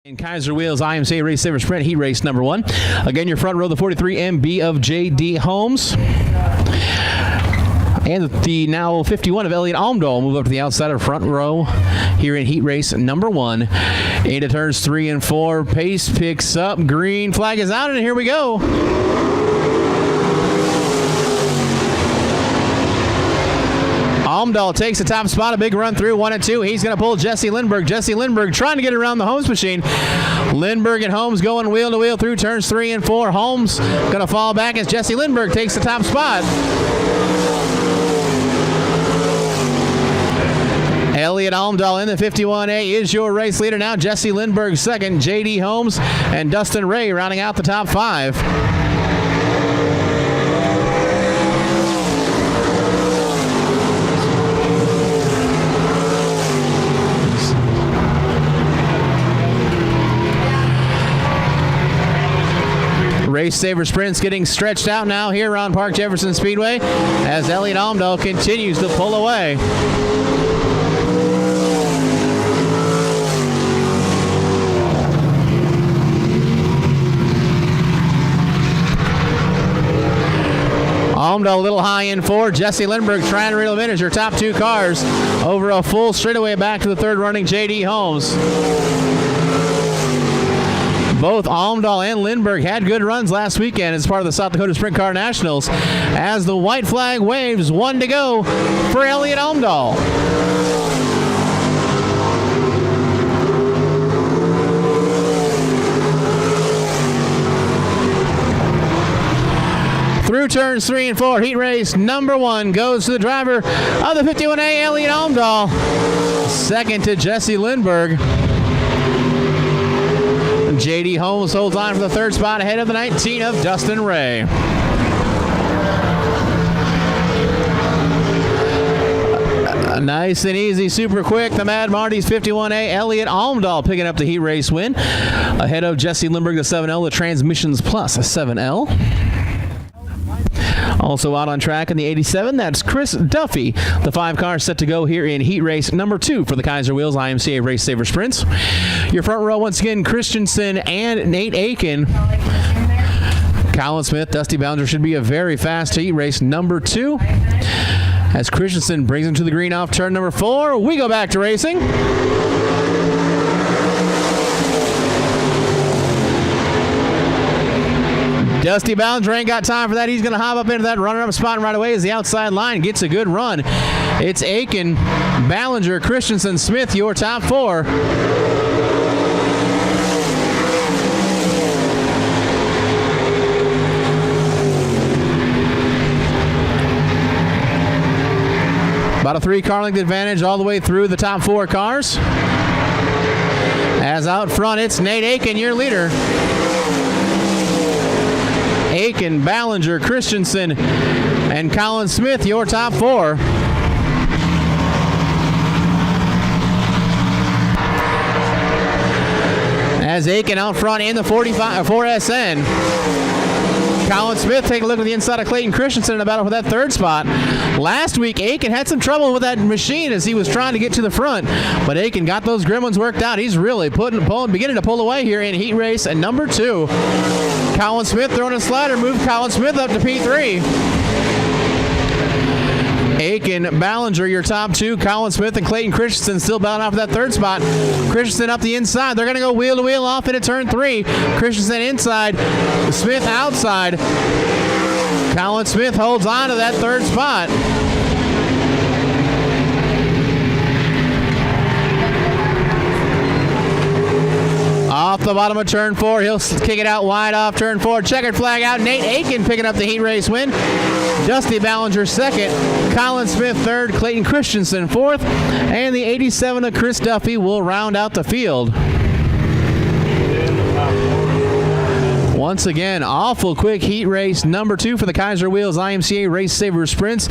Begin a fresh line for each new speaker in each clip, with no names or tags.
In Kaiser Wheels IMCA RaceSaver Sprint Heat Race number 1. Again, your front row, the 43 MB of J.D. Holmes. And the now 51 of Elliot Almdahl move up to the outside of front row here in Heat Race number 1. Into turns 3 and 4. Pace picks up. Green flag is out, and here we go. Almdahl takes the top spot, a big run through 1 and 2. He's going to pull Jesse Lindberg. Jesse Lindberg trying to get around the Holmes machine. Lindberg and Holmes going wheel to wheel through turns 3 and 4. Holmes going to fall back as Jesse Lindberg takes the top spot. Elliot Almdahl in the 51A is your race leader now. Jesse Lindberg second. J.D. Holmes and Dustin Ray rounding out the top 5. RaceSaver Sprint's getting stretched out now here on Park Jefferson Speedway as Elliot Almdahl continues to pull away. Almdahl a little high in 4. Jesse Lindberg trying to reel him in as your top 2 cars over a full straightaway back to the third running J.D. Holmes. Both Almdahl and Lindberg had good runs last weekend as part of the South Dakota Sprint Car Nationals. As the white flag waves, 1 to go for Elliot Almdahl. Through turns 3 and 4, heat race number 1 goes to the driver of the 51A, Elliot Almdahl. Second to Jesse Lindberg. J.D. Holmes holds on for the third spot ahead of the 19 of Dustin Ray. Nice and easy, super quick. The Mad Marty's 51A, Elliot Almdahl picking up the heat race win. Ahead of Jesse Lindberg, the 7L, the Transmissions Plus, a 7L. Also out on track in the 87, that's Chris Duffy. The 5 cars set to go here in heat race number 2 for the Kaiser Wheels IMCA RaceSaver Sprints. Your front row, once again, Christensen and Nate Aiken. Colin Smith, Dusty Ballinger should be a very fast heat race number 2. As Christensen brings him to the green off turn number 4, we go back to racing. Dusty Ballinger ain't got time for that. He's going to hop up into that runner-up spot right away as the outside line gets a good run. It's Aiken, Ballinger, Christensen, Smith, your top 4. About a 3-car length advantage all the way through the top 4 cars. As out front, it's Nate Aiken, your leader. Aiken, Ballinger, Christensen, and Colin Smith, your top 4. As Aiken out front in the 4SN. Colin Smith taking a look at the inside of Clayton Christensen in a battle for that 3rd spot. Last week, Aiken had some trouble with that machine as he was trying to get to the front, but Aiken got those gremlins worked out. He's really beginning to pull away here in heat race and number 2. Colin Smith throwing a slider, moved Colin Smith up to P3. Aiken, Ballinger, your top 2. Colin Smith and Clayton Christensen still battling off that 3rd spot. Christensen up the inside. They're going to go wheel to wheel off into turn 3. Christensen inside, Smith outside. Colin Smith holds on to that 3rd spot. Off the bottom of turn 4, he'll kick it out wide off turn 4. Checkered flag out. Nate Aiken picking up the heat race win. Dusty Ballinger 2nd. Colin Smith 3rd. Clayton Christensen 4th. And the 87 of Chris Duffy will round out the field. Once again, awful quick heat race number 2 for the Kaiser Wheels IMCA RaceSaver Sprints.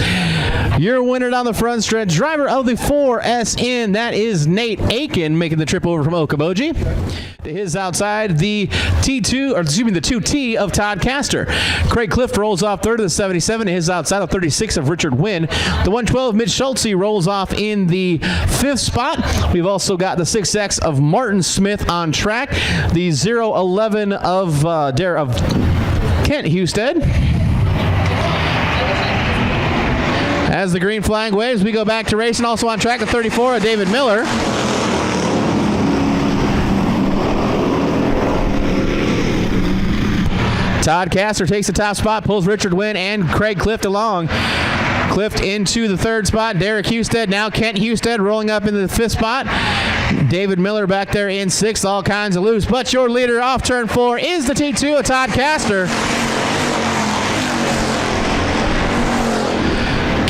Your winner down the front stretch, driver of the 4SN, that is Nate Aiken, making the trip over from Okoboji. To his outside, the the 2T of Todd Castor. Craig Clift rolls off third of the 77. To his outside, the 36 of Richard Wynn. The 112 Mitch Schultze rolls off in the 5th spot. We've also got the 6X of Martin Smith on track. The 011 of Kent Husted. As the green flag waves, we go back to racing. Also on track, the 34 of David Miller. Todd Castor takes the top spot, pulls Richard Wynn and Craig Clift along. Clift into the 3rd spot. Derek Husted, now Kent Husted rolling up into the 5th spot. David Miller back there in 6th, all kinds of loose. But your leader off turn 4 is the T2 of Todd Castor.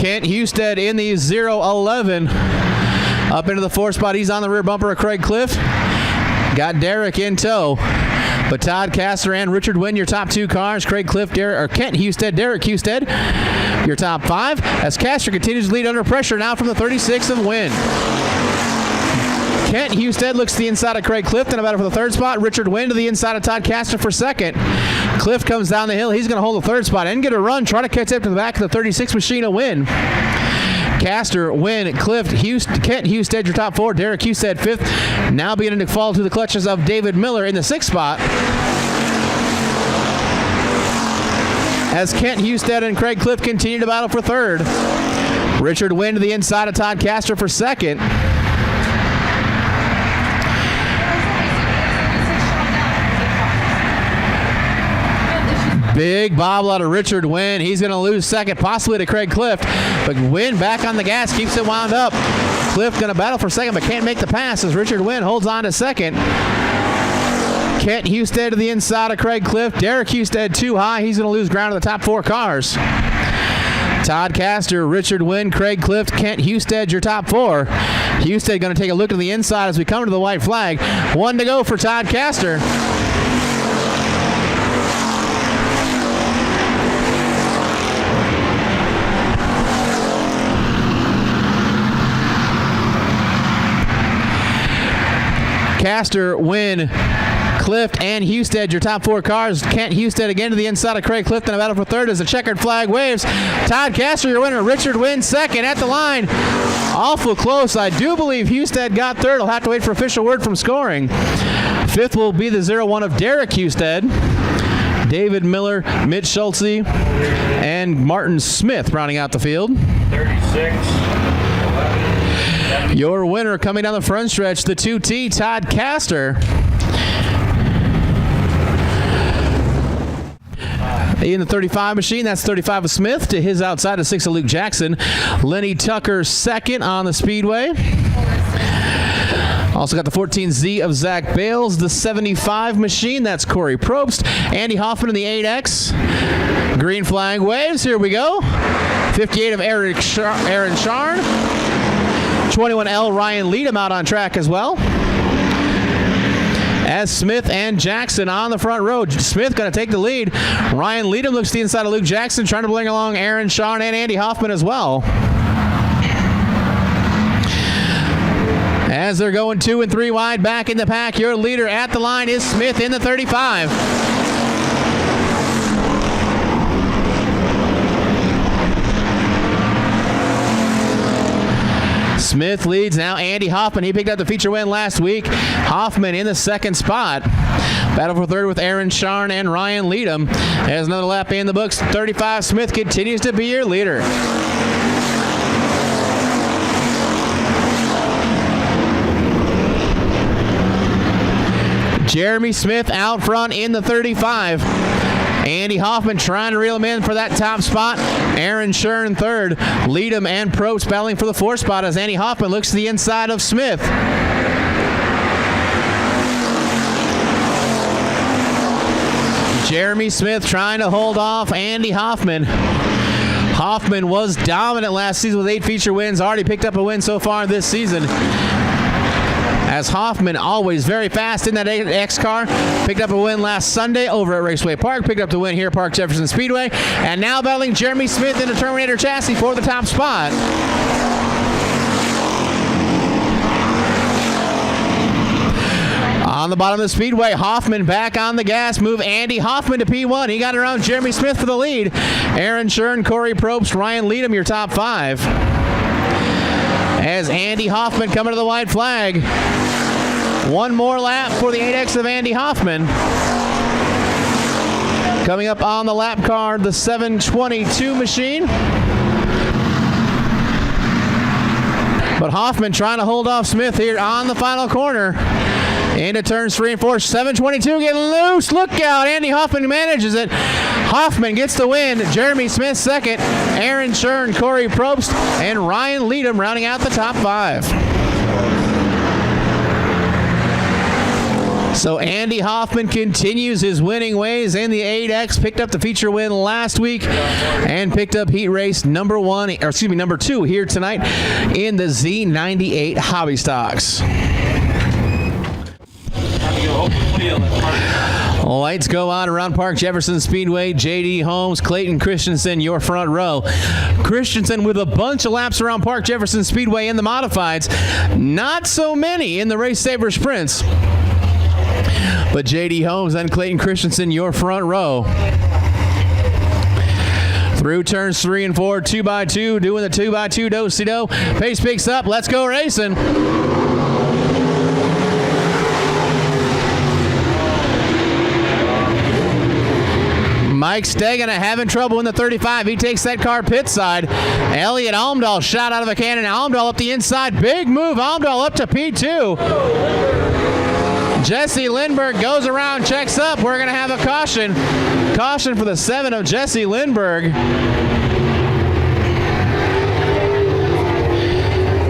Kent Husted in the 011. Up into the 4th spot. He's on the rear bumper of Craig Clift. Got Derek in tow. But Todd Castor and Richard Wynn, your top 2 cars. Craig Clift, Kent Husted, Derek Husted, your top 5. As Castor continues to lead under pressure now from the 36 of Wynn. Kent Husted looks to the inside of Craig Clift and about for the 3rd spot. Richard Wynn to the inside of Todd Castor for 2nd. Clift comes down the hill. He's going to hold the 3rd spot and get a run. Try to catch up to the back of the 36 machine of Wynn. Castor, Wynn, Clift, Kent Husted, your top 4. Derek Husted 5th. Now beginning to fall to the clutches of David Miller in the 6th spot. As Kent Husted and Craig Clift continue to battle for 3rd. Richard Wynn to the inside of Todd Castor for 2nd. Big bobble out of Richard Wynn. He's going to lose 2nd, possibly to Craig Clift. But Wynn back on the gas, keeps it wound up. Clift going to battle for 2nd, but can't make the pass as Richard Wynn holds on to 2nd. Kent Husted to the inside of Craig Clift. Derek Husted too high. He's going to lose ground to the top 4 cars. Todd Castor, Richard Wynn, Craig Clift, Kent Husted, your top 4. Husted going to take a look to the inside as we come to the white flag. 1 to go for Todd Castor. Castor, Wynn, Clift, and Husted, your top 4 cars. Kent Husted again to the inside of Craig Clift and a battle for 3rd as the checkered flag waves. Todd Castor, your winner. Richard Wynn 2nd at the line. Awful close. I do believe Husted got 3rd. I'll have to wait for official word from scoring. 5th will be the 0-1 of Derek Husted. David Miller, Mitch Schultze, and Martin Smith rounding out the field.
36.
Your winner coming down the front stretch, the 2T, Todd Castor. In the 35 machine, that's 35 of Smith. To his outside, the 6 of Luke Jackson. Lenny Tucker 2nd on the Speedway. Also got the 14Z of Zach Bales. The 75 machine, that's Corey Probst. Andy Hoffman in the 8X. Green flag waves, here we go. 58 of Aaron Sharn. 21L Ryan Leadham out on track as well. As Smith and Jackson on the front row. Smith going to take the lead. Ryan Leadham looks to the inside of Luke Jackson, trying to bring along Aaron Sharn and Andy Hoffman as well. As they're going 2 and 3 wide back in the pack, your leader at the line is Smith in the 35. Smith leads now. Andy Hoffman, he picked up the feature win last week. Hoffman in the 2nd spot. Battle for 3rd with Aaron Sharn and Ryan Leadham. There's another lap in the books. 35 Smith continues to be your leader. Jeremy Smith out front in the 35. Andy Hoffman trying to reel him in for that top spot. Aaron Sharn 3rd. Leadham and Probst battling for the 4th spot as Andy Hoffman looks to the inside of Smith. Jeremy Smith trying to hold off Andy Hoffman. Hoffman was dominant last season with 8 feature wins. Already picked up a win so far this season. as Hoffman, always very fast in that X car, picked up a win last Sunday over at Raceway Park, picked up the win here at Park Jefferson Speedway, and now battling Jeremy Smith in the Terminator chassis for the top spot. On the bottom of the speedway, Hoffman back on the gas, move Andy Hoffman to P1. He got around Jeremy Smith for the lead. Aaron Shern, Corey Probst, Ryan Leadham, your top 5. As Andy Hoffman coming to the white flag. One more lap for the 8X of Andy Hoffman. Coming up on the lap car, the 722 machine. But Hoffman trying to hold off Smith here on the final corner. Into turns 3 and 4. 722 getting loose. Look out. Andy Hoffman manages it. Hoffman gets the win. Jeremy Smith second. Aaron Shern, Corey Probst, and Ryan Leadham rounding out the top 5. So Andy Hoffman continues his winning ways in the 8X. Picked up the feature win last week and picked up heat race number 2 here tonight in the Z98 Hobby Stocks. Lights go on around Park Jefferson Speedway. J.D. Holmes, Clayton Christensen, your front row. Christensen with a bunch of laps around Park Jefferson Speedway in the modifieds. Not so many in the RaceSaver sprints. But J.D. Holmes and Clayton Christensen, your front row. Through turns 3 and 4, 2x2, doing the 2x2 do-si-do. Pace picks up. Let's go racing. Mike Stegana having trouble in the 35. He takes that car pit side. Elliot Almdahl shot out of a cannon. Almdahl up the inside. Big move. Almdahl up to P2. Jesse Lindbergh goes around, checks up. We're going to have a caution. Caution for the 7 of Jesse Lindbergh.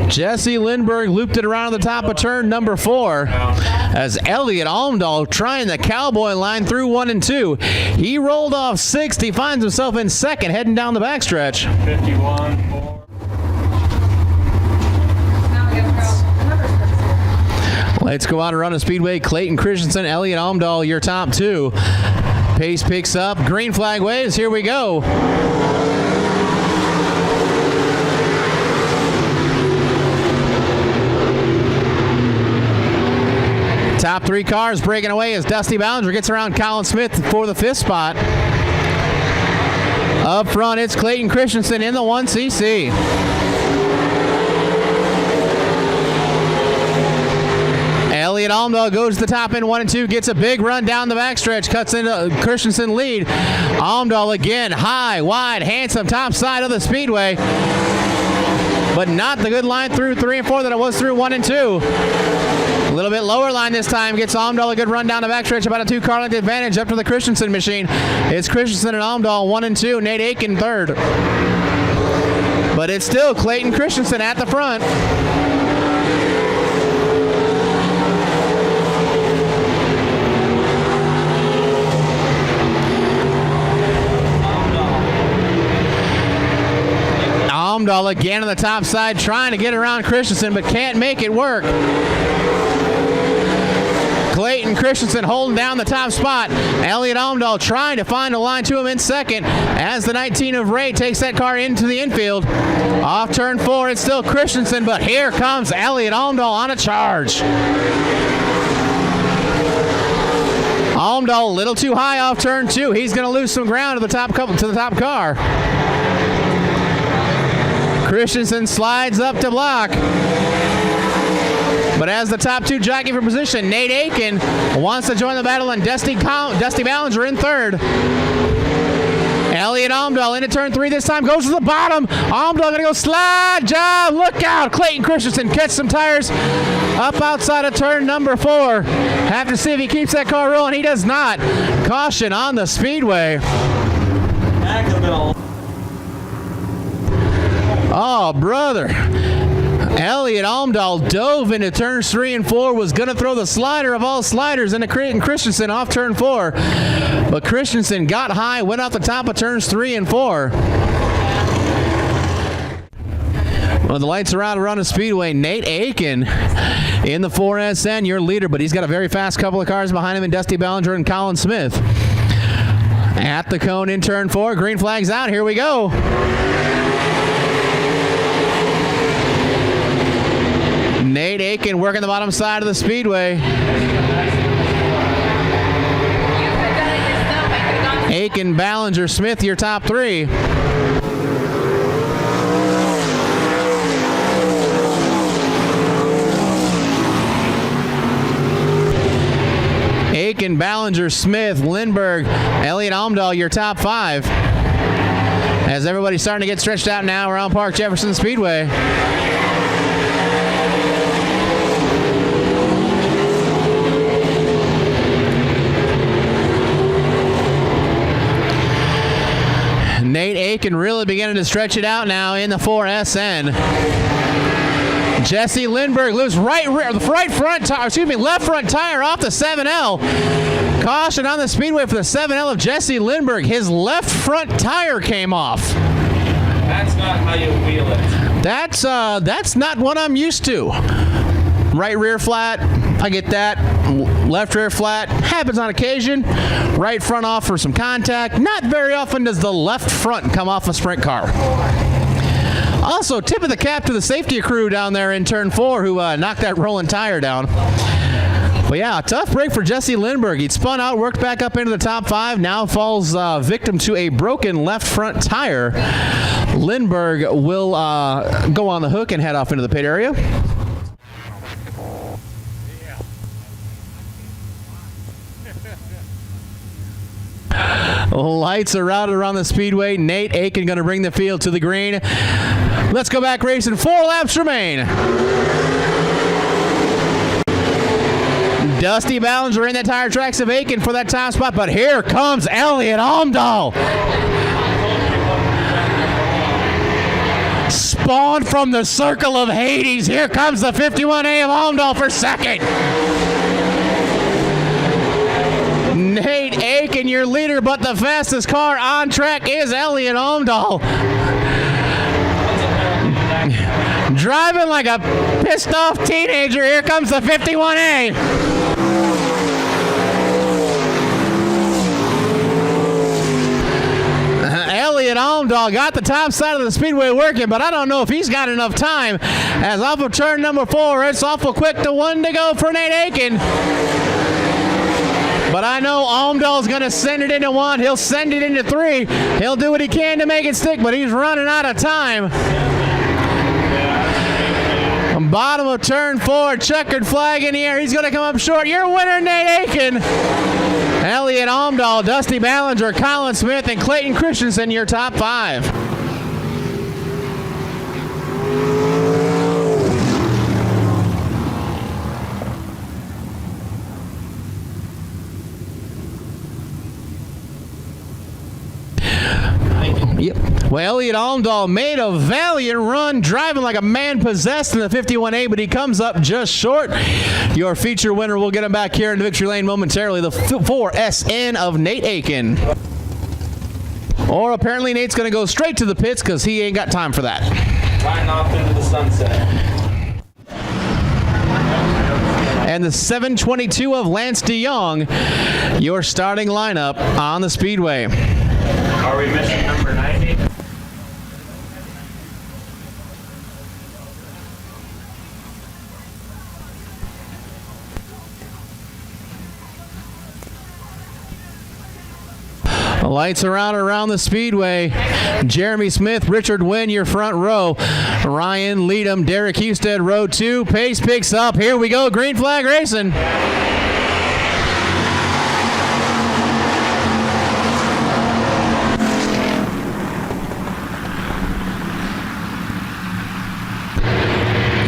Jesse Lindbergh looped it around the top of turn number 4 as Elliot Almdahl trying the cowboy line through 1 and 2. He rolled off 6th. He finds himself in 2nd heading down the backstretch.
51-4.
Let's go out around the speedway. Clayton Christensen, Elliot Almdahl, your top 2. Pace picks up. Green flag waves. Here we go. Top 3 cars breaking away as Dusty Ballinger gets around Colin Smith for the 5th spot. Up front, it's Clayton Christensen in the 1cc. Elliot Almdahl goes to the top in 1 and 2, gets a big run down the backstretch, cuts into Christensen lead. Almdahl again, high, wide, handsome, top side of the speedway. But not the good line through 3 and 4 that it was through 1 and 2. A little bit lower line this time. Gets Almdahl a good run down the backstretch. About a 2-car length advantage up to the Christensen machine. It's Christensen and Almdahl 1 and 2. Nate Aiken 3rd. But it's still Clayton Christensen at the front. Almdahl again on the top side trying to get around Christensen but can't make it work. Clayton Christensen holding down the top spot. Elliot Almdahl trying to find a line to him in 2nd as the 19 of Ray takes that car into the infield. Off turn 4, it's still Christensen, but here comes Elliot Almdahl on a charge. Almdahl a little too high off turn 2. He's going to lose some ground to the top car. Christensen slides up to block. But as the top 2 jockey for position, Nate Aiken wants to join the battle, and Dusty Ballinger in 3rd. Elliot Almdahl into turn 3 this time, goes to the bottom. Almdahl going to go slide job. Look out. Clayton Christensen catch some tires up outside of turn number 4. Have to see if he keeps that car rolling. He does not. Caution on the speedway. Oh, brother. Elliot Almdahl dove into turns 3 and 4, was going to throw the slider of all sliders into Christensen off turn 4. But Christensen got high, went off the top of turns 3 and 4. Well, the lights are out around the speedway. Nate Aiken in the 4SN, your leader, but he's got a very fast couple of cars behind him in Dusty Ballinger and Colin Smith. At the cone in turn 4, green flag's out. Here we go. Nate Aiken working the bottom side of the speedway. Aiken, Ballinger, Smith, your top 3. Aiken, Ballinger, Smith, Lindbergh, Elliott Almdahl, your top 5. As everybody's starting to get stretched out now around Park Jefferson Speedway. Nate Aiken really beginning to stretch it out now in the 4SN. Jesse Lindbergh loses left front tire off the 7L. Caution on the speedway for the 7L of Jesse Lindbergh. His left front tire came off.
That's not how you wheel it.
That's not what I'm used to. Right rear flat, I get that. Left rear flat, happens on occasion. Right front off for some contact. Not very often does the left front come off a sprint car. Also, tip of the cap to the safety crew down there in turn 4 who knocked that rolling tire down. But yeah, tough break for Jesse Lindbergh. He'd spun out, worked back up into the top 5, now falls victim to a broken left front tire. Lindbergh will go on the hook and head off into the pit area. Lights are out around the speedway. Nate Aiken going to bring the field to the green. Let's go back racing. 4 laps remain. Dusty Ballinger in the tire tracks of Aiken for that top spot, but here comes Elliott Almdahl. Spawned from the circle of Hades. Here comes the 51A of Almdahl for second. Nate Aiken, your leader, but the fastest car on track is Elliott Almdahl. Driving like a pissed off teenager. Here comes the 51A. Elliott Almdahl got the top side of the speedway working, but I don't know if he's got enough time. As off of turn number 4, it's awful quick to 1 to go for Nate Aiken. But I know Almdahl's going to send it into 1. He'll send it into 3. He'll do what he can to make it stick, but he's running out of time. Bottom of turn 4, checkered flag in the air. He's going to come up short. Your winner, Nate Aiken. Elliott Almdahl, Dusty Ballinger, Colin Smith, and Clayton Christensen, your top 5. Yep. Well, Elliott Almdahl made a valiant run, driving like a man possessed in the 51A, but he comes up just short. Your feature winner, we'll get him back here in the victory lane momentarily, the 4SN of Nate Aiken. Or apparently Nate's going to go straight to the pits because he ain't got time for that.
Riding off into the sunset.
And the 722 of Lance DeYoung, your starting lineup on the speedway.
Are we missing number 90?
Lights are out around the speedway. Jeremy Smith, Richard Wynn, your front row. Ryan Leadham, Derek Husted, row 2. Pace picks up. Here we go. Green flag racing.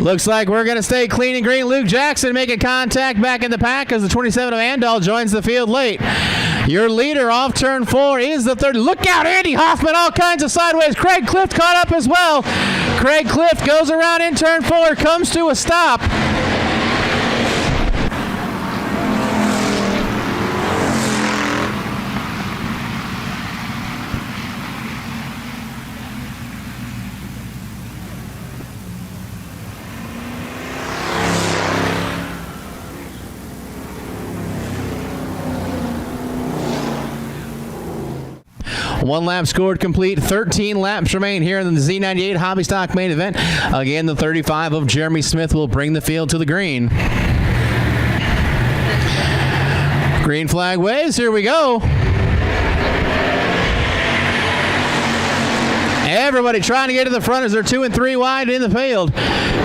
Looks like we're going to stay clean and green. Luke Jackson making contact back in the pack as the 27 of Andal joins the field late. Your leader off turn 4 is the 3rd. Look out, Andy Hoffman, all kinds of sideways. Craig Clift caught up as well. Craig Clift goes around in turn 4, comes to a stop. 1 lap scored complete. 13 laps remain here in the Z98 Hobby Stock main event. Again, the 35 of Jeremy Smith will bring the field to the green. Green flag waves. Here we go. Everybody trying to get to the front as they're 2 and 3 wide in the field.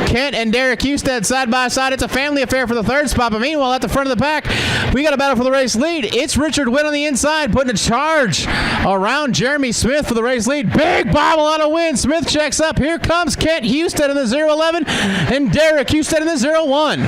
Kent and Derek Husted side by side. It's a family affair for the third spot, but meanwhile at the front of the pack, we got a battle for the race lead. It's Richard Wynn on the inside, putting a charge around Jeremy Smith for the race lead. Big bobble on a win. Smith checks up. Here comes Kent Husted in the 011 and Derek Husted in the 01.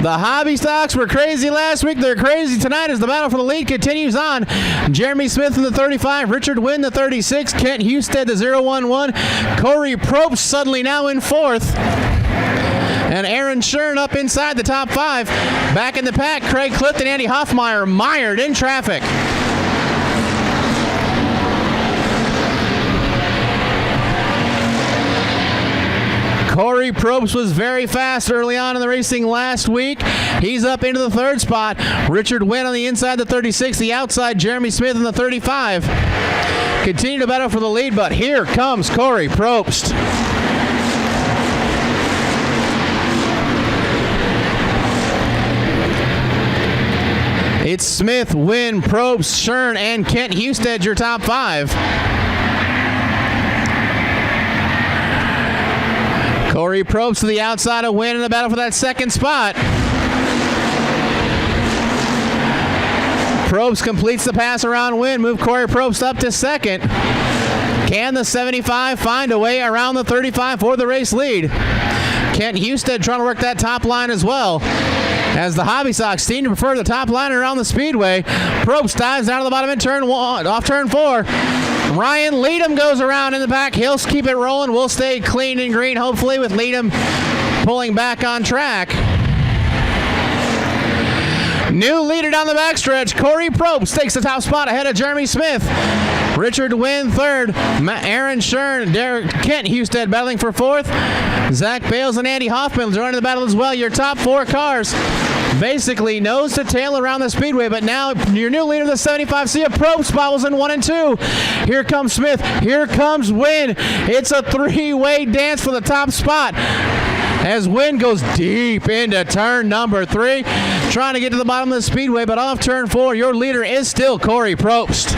The hobby stocks were crazy last week. They're crazy tonight as the battle for the lead continues on. Jeremy Smith in the 35, Richard Wynn the 36, Kent Husted the 011, Corey Probst suddenly now in 4th. And Aaron Shern up inside the top 5. Back in the pack, Craig Clifton, Andy Hoffmeyer mired in traffic. Corey Probst was very fast early on in the racing last week. He's up into the 3rd spot. Richard Wynn on the inside, the 36. The outside, Jeremy Smith in the 35. Continue to battle for the lead, but here comes Corey Probst. It's Smith, Wynn, Probst, Shern, and Kent Husted, your top 5. Corey Probst to the outside of Wynn in the battle for that 2nd spot. Probst completes the pass around Wynn. Move Corey Probst up to 2nd. Can the 75 find a way around the 35 for the race lead? Kent Husted trying to work that top line as well, as the hobby stocks seem to prefer the top line around the speedway. Probst dives down to the bottom in turn 1, off turn 4. Ryan Leadham goes around in the back. He'll keep it rolling. We'll stay clean and green, hopefully, with Leadham pulling back on track. New leader down the backstretch. Corey Probst takes the top spot ahead of Jeremy Smith. Richard Wynn 3rd. Aaron Shern, Kent Husted battling for 4th. Zach Bales and Andy Hoffman joining the battle as well. Your top 4 cars basically nose to tail around the speedway, but now your new leader, the 75 Sia Probst bobbles in 1 and 2. Here comes Smith. Here comes Wynn. It's a 3-way dance for the top spot as Wynn goes deep into turn number 3, trying to get to the bottom of the speedway, but off turn 4, your leader is still Corey Probst.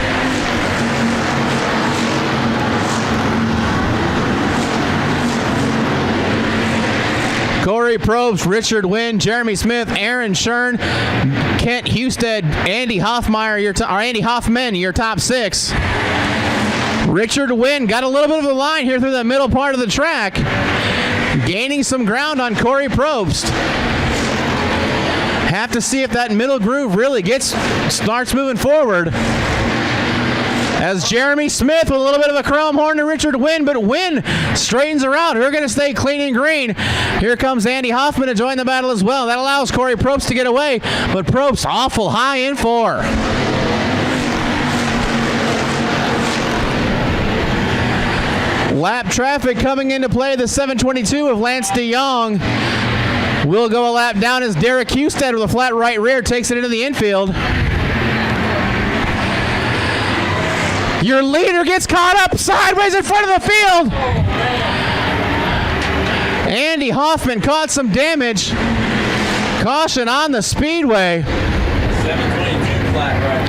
Corey Probst, Richard Wynn, Jeremy Smith, Aaron Shern, Kent Husted, Andy Hoffmeyer, Andy Hoffman, your top 6. Richard Wynn got a little bit of a line here through the middle part of the track, gaining some ground on Corey Probst. Have to see if that middle groove really starts moving forward. As Jeremy Smith with a little bit of a chrome horn to Richard Wynn, but Wynn straightens around. We're going to stay clean and green. Here comes Andy Hoffman to join the battle as well. That allows Corey Probst to get away, but Probst awful high in 4. Lap traffic coming into play. The 722 of Lance DeYoung will go a lap down as Derek Husted with a flat right rear takes it into the infield. Your leader gets caught up sideways in front of the field. Andy Hoffman caught some damage. Caution on the speedway.
722 flat right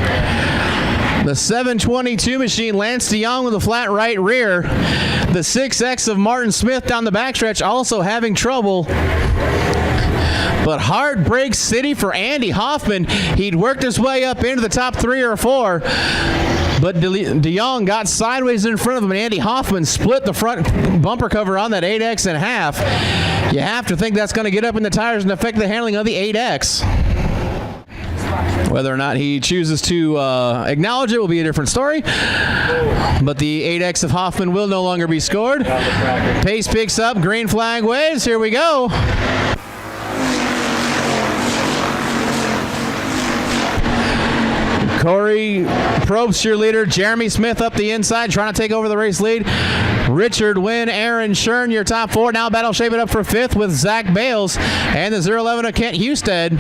rear.
The 722 machine, Lance DeYoung with a flat right rear. The 6X of Martin Smith down the backstretch also having trouble. But heartbreak city for Andy Hoffman. He'd worked his way up into the top 3 or 4. But DeYoung got sideways in front of him, and Andy Hoffman split the front bumper cover on that 8X in half. You have to think that's going to get up in the tires and affect the handling of the 8X. Whether or not he chooses to acknowledge it will be a different story. But the 8X of Hoffman will no longer be scored. Pace picks up, green flag waves. Here we go. Corey Probst, your leader. Jeremy Smith up the inside, trying to take over the race lead. Richard Wynn, Aaron Shern, your top 4. Now battle shaping up for 5th with Zach Bales and the 011 of Kent Husted.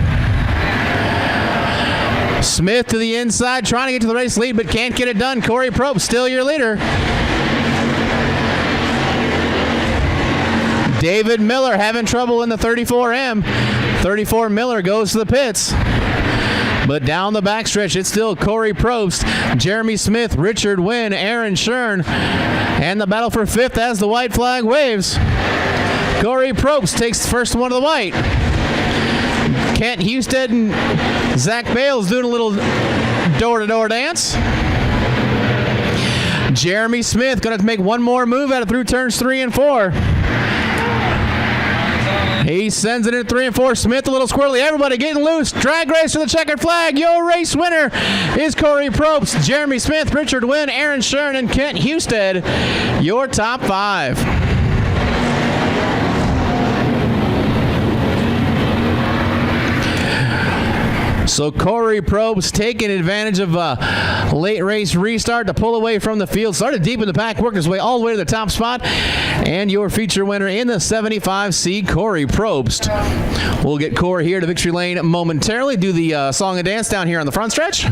Smith to the inside, trying to get to the race lead, but can't get it done. Corey Probst still your leader. David Miller having trouble in the 34M. 34 Miller goes to the pits. But down the backstretch, it's still Corey Probst, Jeremy Smith, Richard Wynn, Aaron Shern, and the battle for fifth as the white flag waves. Corey Probst takes the first one to the white. Kent Husted and Zach Bales doing a little door-to-door dance. Jeremy Smith going to make one more move out of through turns 3 and 4. He sends it in 3 and 4. Smith a little squirrely. Everybody getting loose. Drag race for the checkered flag. Your race winner is Corey Probst, Jeremy Smith, Richard Wynn, Aaron Shern, and Kent Husted. Your top 5. So Corey Probst taking advantage of a late race restart to pull away from the field. Started deep in the pack, worked his way all the way to the top spot. And your feature winner in the 75C, Corey Probst. We'll get Corey here to victory lane momentarily. Do the song and dance down here on the front stretch.